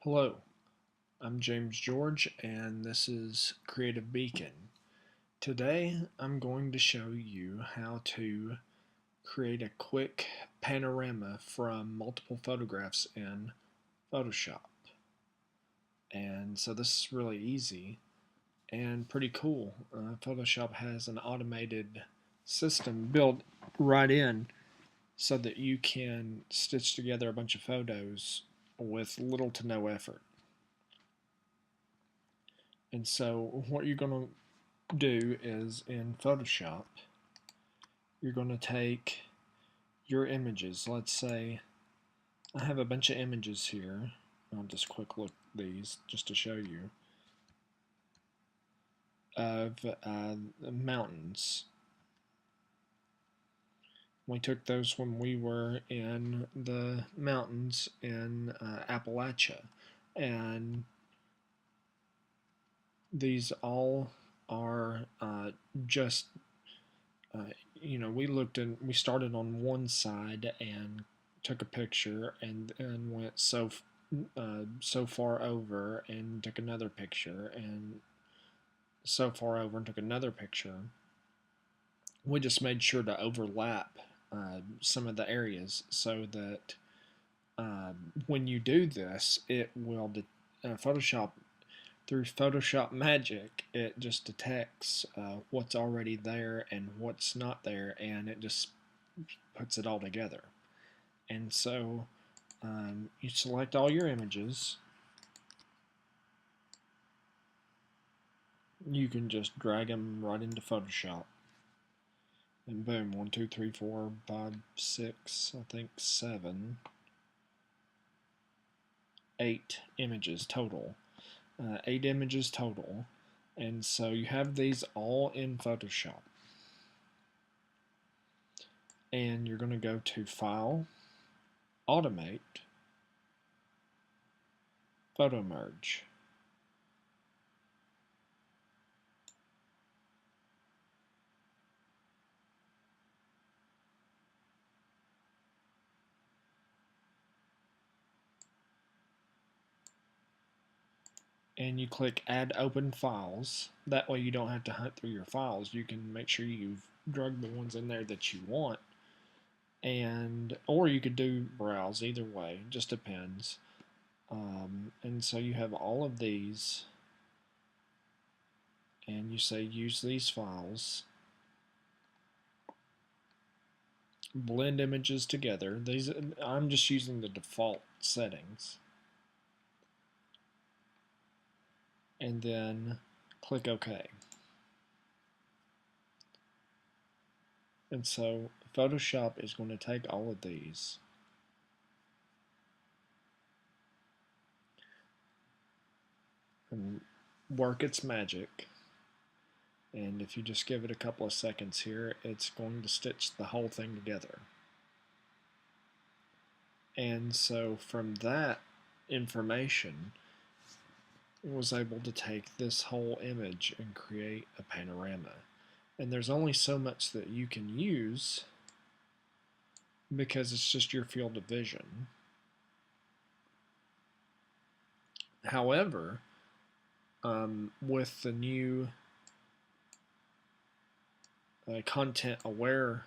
Hello, I'm James George and this is Creative Beacon. Today I'm going to show you how to create a quick panorama from multiple photographs in Photoshop. And so this is really easy and pretty cool. Photoshop has an automated system built right in so that you can stitch together a bunch of photos with little to no effort. And so what you're going to do is in Photoshop, you're going to take your images. Let's say I have a bunch of images here. I'll just quick look these just to show you of mountains. We took those when we were in the mountains in Appalachia, and these all are just we started on one side and took a picture and went so far over and took another picture and so far over and took another picture. We just made sure to overlap some of the areas so that when you do this, it will Photoshop through Photoshop magic, it just detects what's already there and what's not there, and it just puts it all together. And so you select all your images. You can just drag them right into Photoshop. And boom, 1, 2, 3, 4, 5, 6, I think 7, 8 images total. 8 images total. And so you have these all in Photoshop. And you're going to go to File, Automate, Photo Merge. And you click Add Open Files. That way you don't have to hunt through your files. You can make sure you've drugged the ones in there that you want. Or you could do Browse, either way, just depends. And so you have all of these, and you say use these files. Blend images together. These I'm just using the default settings. And then click OK. And so Photoshop is going to take all of these and work its magic. And if you just give it a couple of seconds here, it's going to stitch the whole thing together. And so from that information, it was able to take this whole image and create a panorama. And there's only so much that you can use because it's just your field of vision. However, with the new content aware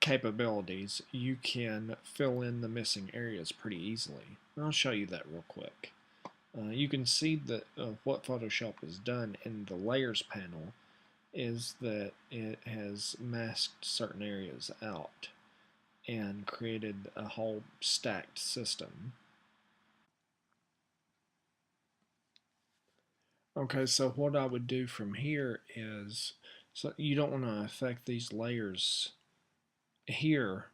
capabilities, you can fill in the missing areas pretty easily. And I'll show you that real quick. You can see that what Photoshop has done in the layers panel is that it has masked certain areas out and created a whole stacked system. Okay, so what I would do from here is, so you don't want to affect these layers here.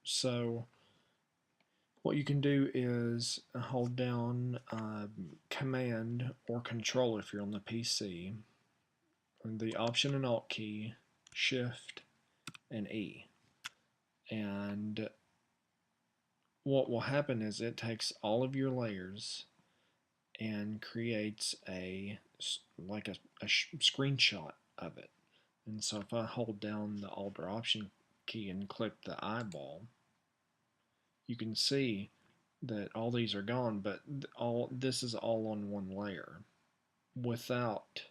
So what you can do is hold down Command or Control if you're on the PC, and the Option and Alt key, Shift and E. And what will happen is it takes all of your layers and creates like a screenshot of it. And so if I hold down the Alt or Option key and click the eyeball, you can see that all these are gone, but all this is all on one layer without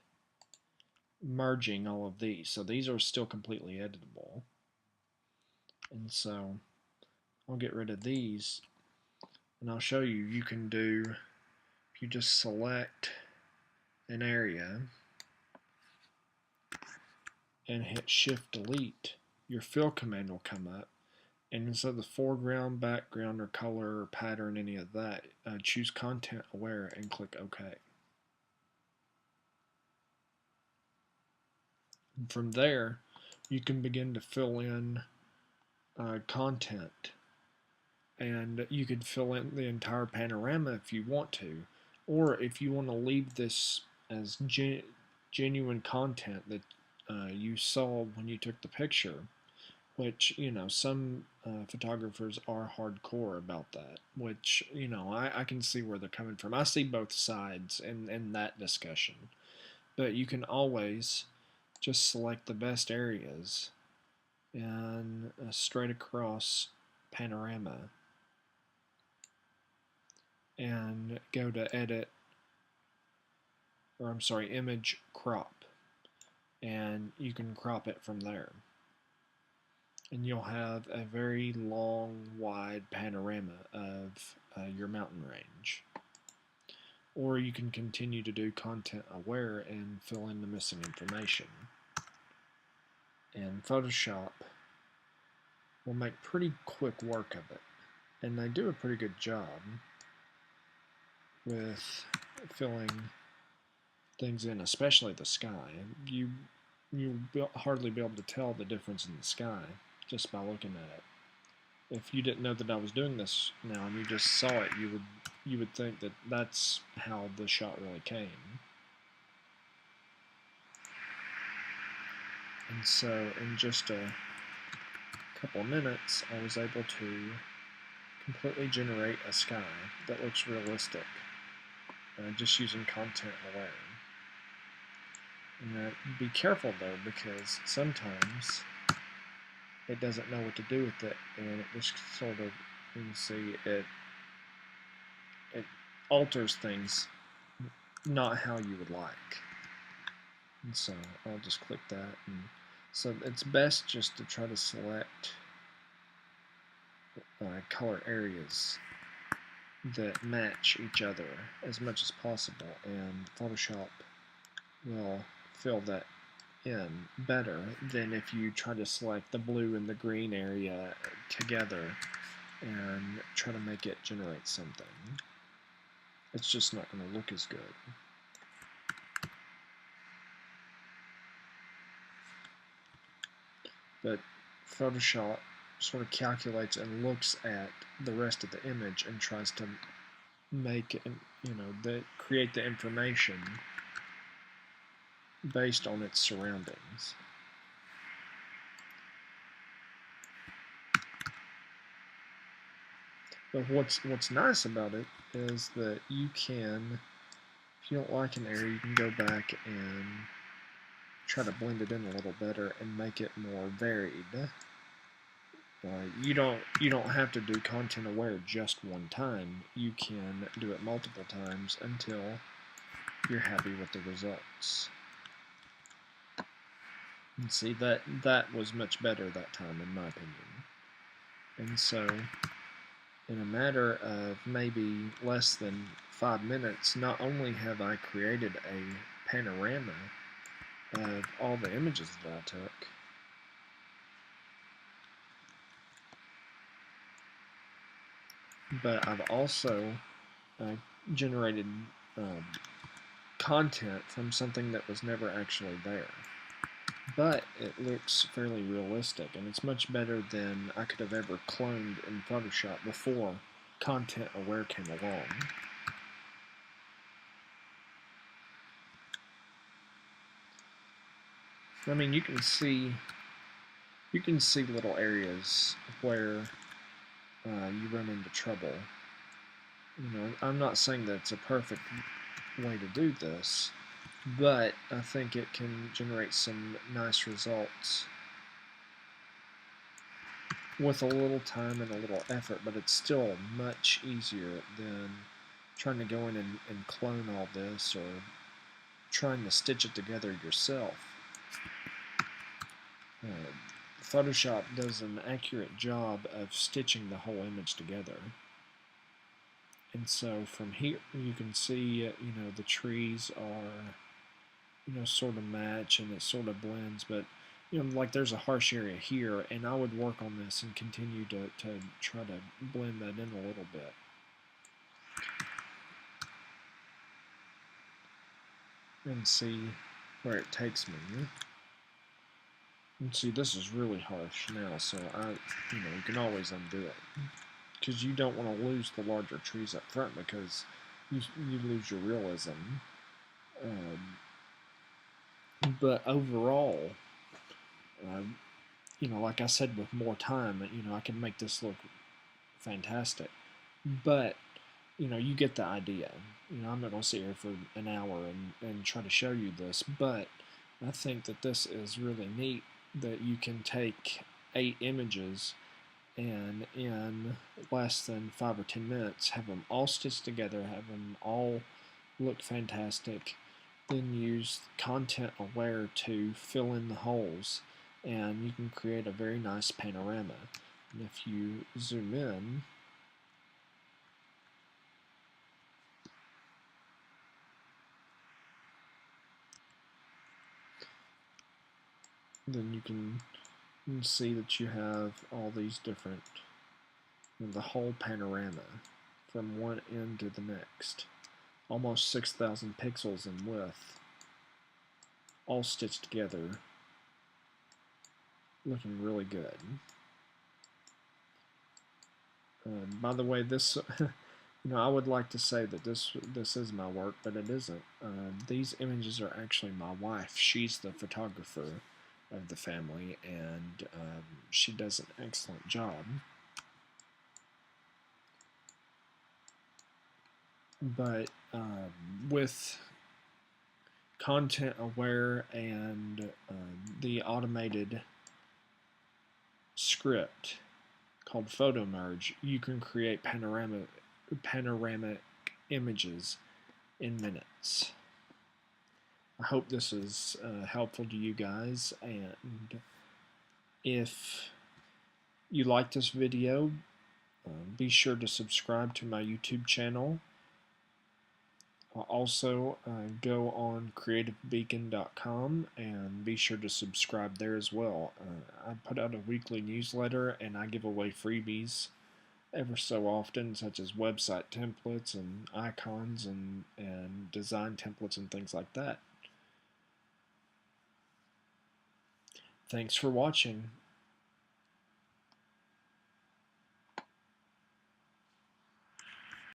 merging all of these. So these are still completely editable. And so I'll get rid of these, and I'll show you, you can do, if you just select an area and hit Shift Delete, your fill command will come up, and instead of the foreground, background, or color, or pattern, any of that, choose Content Aware and click OK. And from there, you can begin to fill in content, and you could fill in the entire panorama if you want to, or if you want to leave this as genuine content that you saw when you took the picture, which, you know, some photographers are hardcore about that, which, you know, I can see where they're coming from. I see both sides in that discussion, but you can always just select the best areas and straight across panorama and go to edit, or I'm sorry, image crop, and you can crop it from there. And you'll have a very long, wide panorama of your mountain range. Or you can continue to do content aware and fill in the missing information. And Photoshop will make pretty quick work of it. And they do a pretty good job with filling things in, especially the sky. You'll hardly be able to tell the difference in the sky just by looking at it. If you didn't know that I was doing this now and you just saw it, you would think that that's how the shot really came. And so in just a couple of minutes, I was able to completely generate a sky that looks realistic, just using Content Aware. And be careful though, because sometimes it doesn't know what to do with it, and it just sort of, you can see, it alters things not how you would like. And so I'll just click that, and so it's best just to try to select color areas that match each other as much as possible, and Photoshop will fill that in better than if you try to select the blue and the green area together and try to make it generate something. It's just not going to look as good. But Photoshop sort of calculates and looks at the rest of the image and tries to make, create the information based on its surroundings. But what's nice about it is that you can, if you don't like an area, you can go back and try to blend it in a little better and make it more varied. You don't have to do Content Aware just one time. You can do it multiple times until you're happy with the results. And see, that was much better that time, in my opinion. And so, in a matter of maybe less than 5 minutes, not only have I created a panorama of all the images that I took, but I've also generated content from something that was never actually there. But it looks fairly realistic, and it's much better than I could have ever cloned in Photoshop before Content Aware came along. I mean, you can see little areas where you run into trouble. I'm not saying that it's a perfect way to do this, but I think it can generate some nice results. with a little time and a little effort, but it's still much easier than trying to go in and clone all this or trying to stitch it together yourself. Photoshop does an accurate job of stitching the whole image together. And so from here you can see, the trees are, sort of match and it sort of blends, but like there's a harsh area here, and I would work on this and continue to try to blend that in a little bit. And see where it takes me. And see, this is really harsh now, so you can always undo it. Because you don't want to lose the larger trees up front, because you lose your realism. But overall, like I said, with more time, I can make this look fantastic. But you get the idea. I'm not going to sit here for an hour and try to show you this, but I think that this is really neat that you can take 8 images and in less than 5 or 10 minutes have them all stitched together, have them all look fantastic, then use content aware to fill in the holes, and you can create a very nice panorama. And if you zoom in, then you can see that you have all these different, the whole panorama from one end to the next. Almost 6,000 pixels in width, all stitched together, looking really good. By the way, this, I would like to say that this is my work, but it isn't. These images are actually my wife. She's the photographer of the family, and she does an excellent job. But with content aware and the automated script called Photo Merge, you can create panoramic images in minutes. I hope this is helpful to you guys, and if you like this video, be sure to subscribe to my YouTube channel. Also, go on creativebeacon.com and be sure to subscribe there as well. I put out a weekly newsletter, and I give away freebies ever so often, such as website templates and icons and design templates and things like that. Thanks for watching.